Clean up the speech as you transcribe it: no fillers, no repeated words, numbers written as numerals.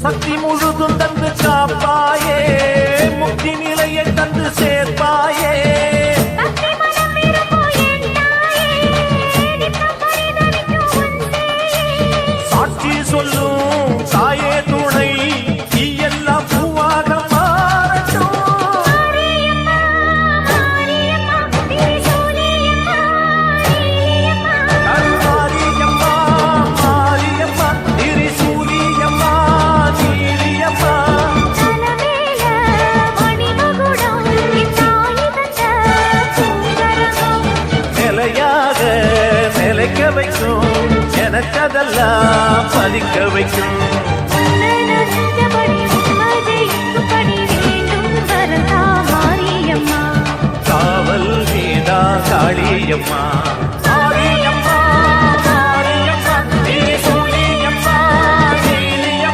சக்தி முழுதும் தந்து காப்பாயே முக்தி நிலையை தந்து சேர்ப்பாயே சாட்சி சொல்லும் தாயே துணை நீ எல்லாம் பூவாக மாறட்டும் மாரியம்மா மாரியம்மா திரிசூலியம்மா நீலியம்மா நிலையாக நிலைக்க வைக்கும் எனக்கதெல்லாம் பலிக்க வைக்கும் காவல் நீதா காளியம்மா